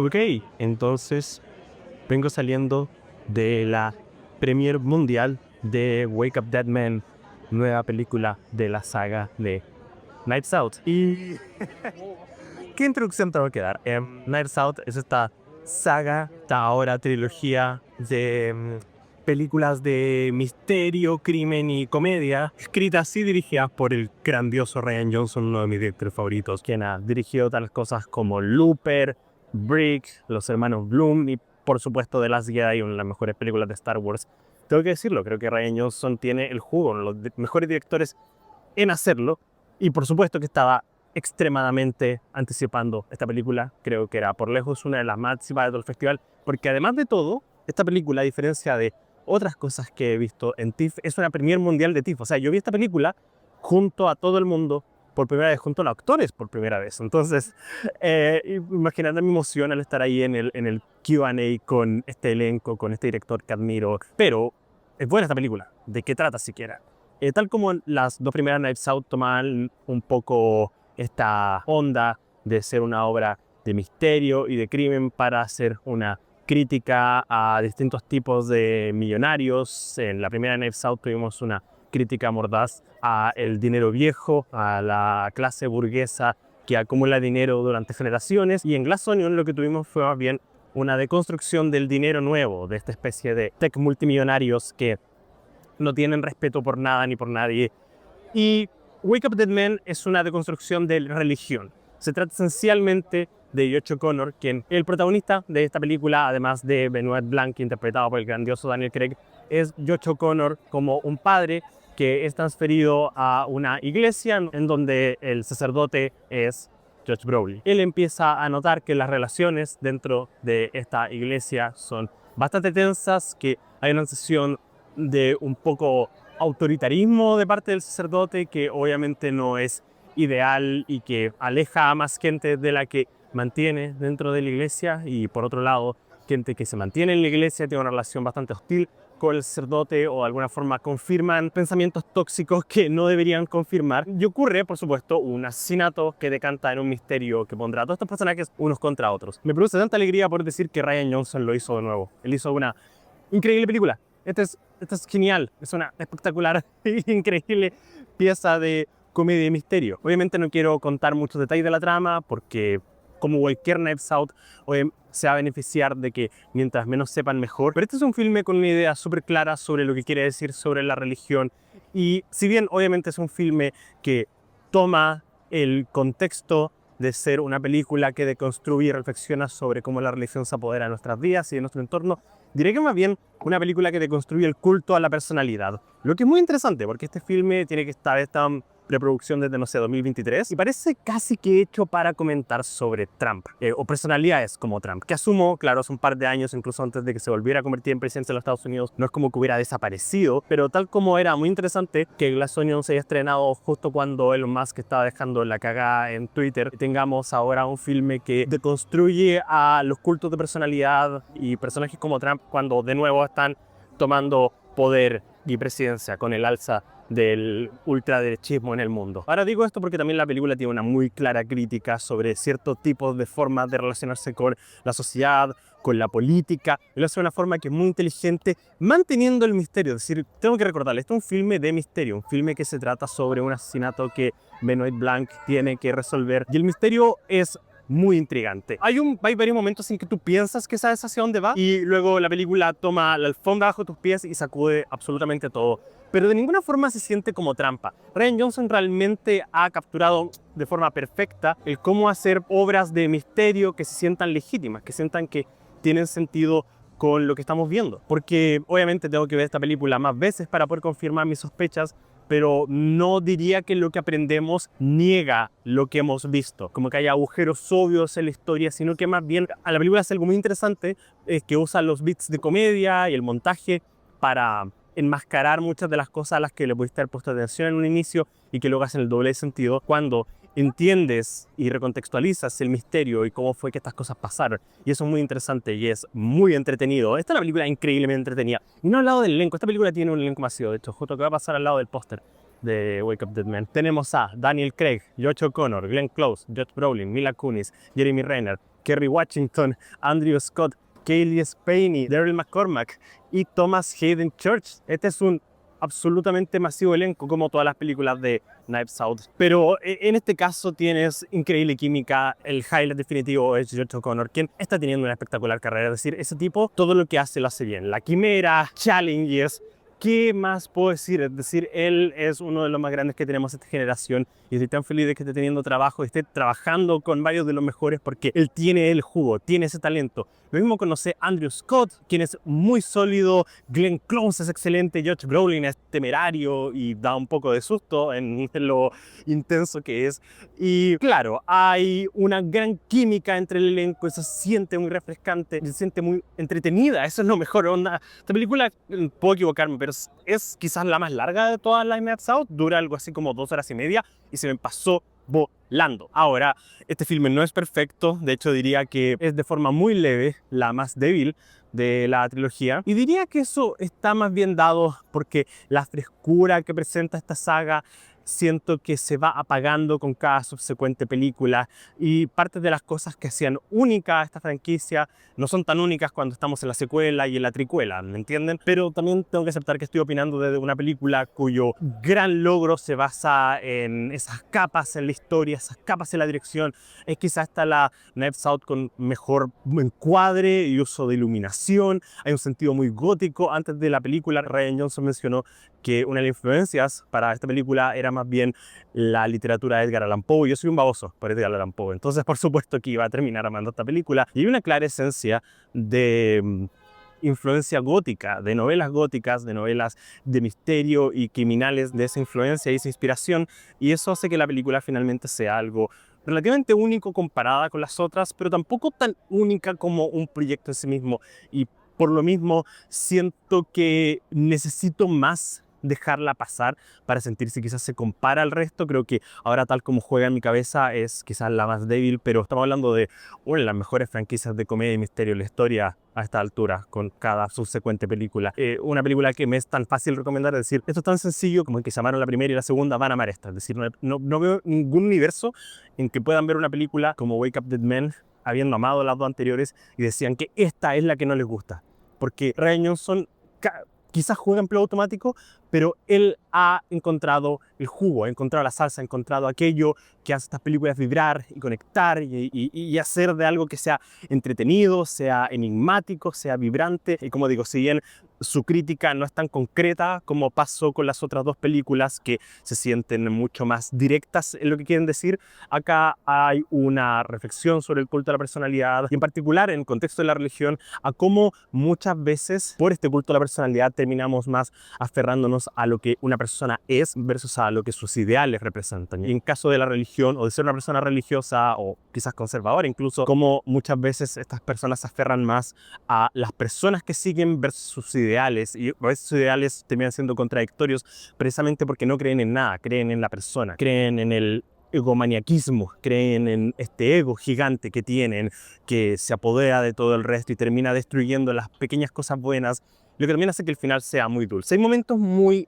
Ok, entonces vengo saliendo de la premier mundial de Wake Up Dead Man, nueva película de la saga de Knives Out. Y ¿qué introducción tengo que dar? Knives Out es esta saga, esta ahora trilogía de películas de misterio, crimen y comedia, escritas y dirigidas por el grandioso Rian Johnson, uno de mis directores favoritos, quien ha dirigido tales cosas como Looper, Brick, Los Hermanos Bloom y por supuesto The Last Jedi, una de las mejores películas de Star Wars. Tengo que decirlo, creo que Rian Johnson tiene el jugo, uno de los mejores directores en hacerlo, y por supuesto que estaba extremadamente anticipando esta película. Creo que era por lejos una de las más anticipadas de todo el festival, porque además de todo, esta película, a diferencia de otras cosas que he visto en TIFF, es una premier mundial de TIFF. O sea, yo vi esta película junto a todo el mundo por primera vez, junto a los actores por primera vez. Entonces, imaginando mi emoción al estar ahí en el Q&A con este elenco, con este director que admiro. Pero es buena esta película. ¿De qué trata siquiera? Tal como las dos primeras Knives Out toman un poco esta onda de ser una obra de misterio y de crimen para hacer una crítica a distintos tipos de millonarios. En la primera Knives Out tuvimos una crítica mordaz a el dinero viejo, a la clase burguesa que acumula dinero durante generaciones, y en Glass Onion lo que tuvimos fue más bien una deconstrucción del dinero nuevo, de esta especie de tech multimillonarios que no tienen respeto por nada ni por nadie. Y Wake Up Dead Man es una deconstrucción de la religión. Se trata esencialmente de Josh O'Connor, quien el protagonista de esta película, además de Benoit Blanc, interpretado por el grandioso Daniel Craig, es Josh O'Connor como un padre que es transferido a una iglesia en donde el sacerdote es Josh Brolin. Él empieza a notar que las relaciones dentro de esta iglesia son bastante tensas, que hay una sensación de un poco autoritarismo de parte del sacerdote que obviamente no es ideal y que aleja a más gente de la que mantiene dentro de la iglesia, y por otro lado, gente que se mantiene en la iglesia tiene una relación bastante hostil con el sacerdote o de alguna forma confirman pensamientos tóxicos que no deberían confirmar. Y ocurre, por supuesto, un asesinato que decanta en un misterio que pondrá a todos estos personajes unos contra otros. Me produce tanta alegría por decir que Rian Johnson lo hizo de nuevo. Él hizo una increíble película. Esta es genial, es una espectacular e increíble pieza de comedia y misterio. Obviamente no quiero contar muchos detalles de la trama porque, como cualquier Knives Out, se va a beneficiar de que mientras menos sepan mejor. Pero este es un filme con una idea súper clara sobre lo que quiere decir sobre la religión. Y si bien obviamente es un filme que toma el contexto de ser una película que deconstruye y reflexiona sobre cómo la religión se apodera de nuestras vidas y de nuestro entorno, diré que más bien una película que deconstruye el culto a la personalidad. Lo que es muy interesante porque este filme tiene que estar esta preproducción desde, no sé, 2023, y parece casi que hecho para comentar sobre Trump, o personalidades como Trump, que asumo, claro, hace un par de años, incluso antes de que se volviera a convertir en presidente de los Estados Unidos, no es como que hubiera desaparecido, pero tal como era muy interesante que Glass Onion se haya estrenado justo cuando Elon Musk estaba dejando la cagada en Twitter, tengamos ahora un filme que deconstruye a los cultos de personalidad y personajes como Trump cuando de nuevo están tomando poder y presidencia con el alza del ultraderechismo en el mundo. Ahora digo esto porque también la película tiene una muy clara crítica sobre ciertos tipos de formas de relacionarse con la sociedad, con la política, y lo hace de una forma que es muy inteligente, manteniendo el misterio. Es decir, tengo que recordarle, esto es un filme de misterio, un filme que se trata sobre un asesinato que Benoit Blanc tiene que resolver, y el misterio es muy intrigante. Hay varios momentos en que tú piensas que sabes hacia dónde va y luego la película toma la alfombra bajo tus pies y sacude absolutamente todo. Pero de ninguna forma se siente como trampa. Rian Johnson realmente ha capturado de forma perfecta el cómo hacer obras de misterio que se sientan legítimas, que sientan que tienen sentido con lo que estamos viendo. Porque obviamente tengo que ver esta película más veces para poder confirmar mis sospechas, pero no diría que lo que aprendemos niega lo que hemos visto, como que hay agujeros obvios en la historia, sino que más bien a la película hace algo muy interesante, es que usa los beats de comedia y el montaje para enmascarar muchas de las cosas a las que le pudiste haber puesto atención en un inicio y que luego hacen el doble de sentido cuando entiendes y recontextualizas el misterio y cómo fue que estas cosas pasaron. Y eso es muy interesante y es muy entretenido. Esta es una película increíblemente entretenida. Y no al lado del elenco, esta película tiene un elenco masivo, de hecho, justo que va a pasar al lado del póster de Wake Up Dead Man. Tenemos a Daniel Craig, Josh O'Connor, Glenn Close, Josh Brolin, Mila Kunis, Jeremy Renner, Kerry Washington, Andrew Scott, Kaylee Spaeny, Daryl McCormack y Thomas Hayden Church. Este es un absolutamente masivo elenco, como todas las películas de Knives Out. Pero en este caso tienes increíble química. El highlight definitivo es George O'Connor, quien está teniendo una espectacular carrera. Es decir, ese tipo, todo lo que hace lo hace bien. La quimera, challenges. ¿Qué más puedo decir? Es decir, él es uno de los más grandes que tenemos esta generación y estoy tan feliz de que esté teniendo trabajo, esté trabajando con varios de los mejores porque él tiene el jugo, tiene ese talento. Lo mismo conoce Andrew Scott, quien es muy sólido, Glenn Close es excelente, Josh Brolin es temerario y da un poco de susto en lo intenso que es. Y claro, hay una gran química entre el elenco, se siente muy refrescante, se siente muy entretenida, eso es lo mejor. Onda. Esta película, puedo equivocarme, pero es quizás la más larga de todas las Knives Out, dura algo así como 2 horas y media y se me pasó volando. Ahora, este filme no es perfecto, de hecho diría que es de forma muy leve la más débil de la trilogía y diría que eso está más bien dado porque la frescura que presenta esta saga siento que se va apagando con cada subsecuente película y parte de las cosas que hacían única a esta franquicia no son tan únicas cuando estamos en la secuela y en la tricuela, ¿me entienden? Pero también tengo que aceptar que estoy opinando de una película cuyo gran logro se basa en esas capas en la historia, esas capas en la dirección. Es quizás hasta la Knives Out con mejor encuadre y uso de iluminación, hay un sentido muy gótico. Antes de la película, Rian Johnson mencionó que una de las influencias para esta película era más bien la literatura de Edgar Allan Poe. Yo soy un baboso por Edgar Allan Poe, entonces por supuesto que iba a terminar amando esta película. Y hay una clara esencia de influencia gótica, de novelas góticas, de novelas de misterio y criminales, de esa influencia y esa inspiración, y eso hace que la película finalmente sea algo relativamente único comparada con las otras, pero tampoco tan única como un proyecto en sí mismo, y por lo mismo siento que necesito más dejarla pasar para sentir si quizás se compara al resto. Creo que ahora tal como juega en mi cabeza es quizás la más débil, pero estamos hablando de una de las mejores franquicias de comedia y misterio en la historia a esta altura, con cada subsecuente película. Una película que me es tan fácil recomendar, es decir, esto es tan sencillo como que se amaron la primera y la segunda van a amar esta. Es decir, no veo ningún universo en que puedan ver una película como Wake Up Dead Men habiendo amado las dos anteriores y decían que esta es la que no les gusta. Porque Rian Johnson quizás juega en piloto automático, pero él ha encontrado el jugo, ha encontrado la salsa, ha encontrado aquello que hace estas películas vibrar y conectar y hacer de algo que sea entretenido, sea enigmático, sea vibrante. Y como digo, si bien su crítica no es tan concreta como pasó con las otras dos películas que se sienten mucho más directas en lo que quieren decir, acá hay una reflexión sobre el culto a la personalidad y en particular en el contexto de la religión, a cómo muchas veces por este culto a la personalidad terminamos más aferrándonos a lo que una persona es versus a lo que sus ideales representan. Y en caso de la religión o de ser una persona religiosa o quizás conservadora incluso, como muchas veces estas personas se aferran más a las personas que siguen versus sus ideales, y a veces sus ideales terminan siendo contradictorios precisamente porque no creen en nada, creen en la persona, creen en el egomaniaquismo, creen en este ego gigante que tienen, que se apodera de todo el resto y termina destruyendo las pequeñas cosas buenas, lo que también hace que el final sea muy dulce. Hay momentos muy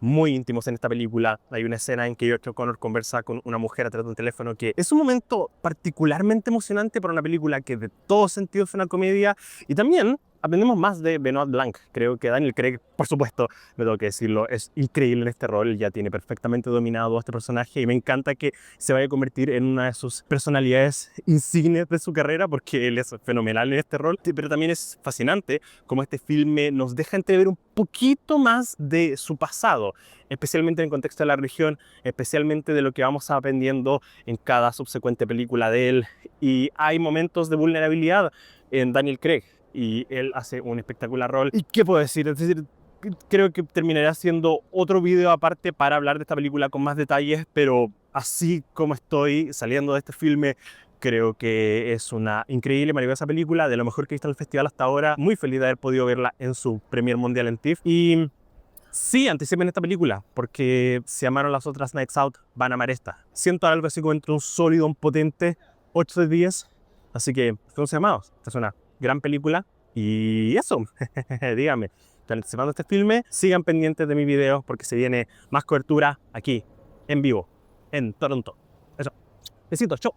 íntimos en esta película. Hay una escena en que George O'Connor conversa con una mujer a través de un teléfono que es un momento particularmente emocionante para una película que de todo sentido es una comedia, y también aprendemos más de Benoit Blanc. Creo que Daniel Craig, por supuesto, me tengo que decirlo, es increíble en este rol, ya tiene perfectamente dominado a este personaje y me encanta que se vaya a convertir en una de sus personalidades insignes de su carrera porque él es fenomenal en este rol, pero también es fascinante como este filme nos deja entrever un poquito más de su pasado, especialmente en el contexto de la religión, especialmente de lo que vamos aprendiendo en cada subsecuente película de él, y hay momentos de vulnerabilidad en Daniel Craig y él hace un espectacular rol. ¿Y qué puedo decir? Es decir, creo que terminaré haciendo otro video aparte para hablar de esta película con más detalles, pero así como estoy saliendo de este filme, creo que es una increíble, maravillosa película, de lo mejor que he visto en el festival hasta ahora. Muy feliz de haber podido verla en su premier mundial en TIFF. Y sí, anticipen esta película, porque si amaron las otras Knives Out, van a amar esta. Siento algo así como entre un sólido, un potente, 8 de 10. Así que, estamos llamados. Esta es una gran película. Y eso, díganme, ¿están anticipando este filme? Sigan pendientes de mi video, porque se viene más cobertura aquí, en vivo, en Toronto. Eso. Besitos, chau.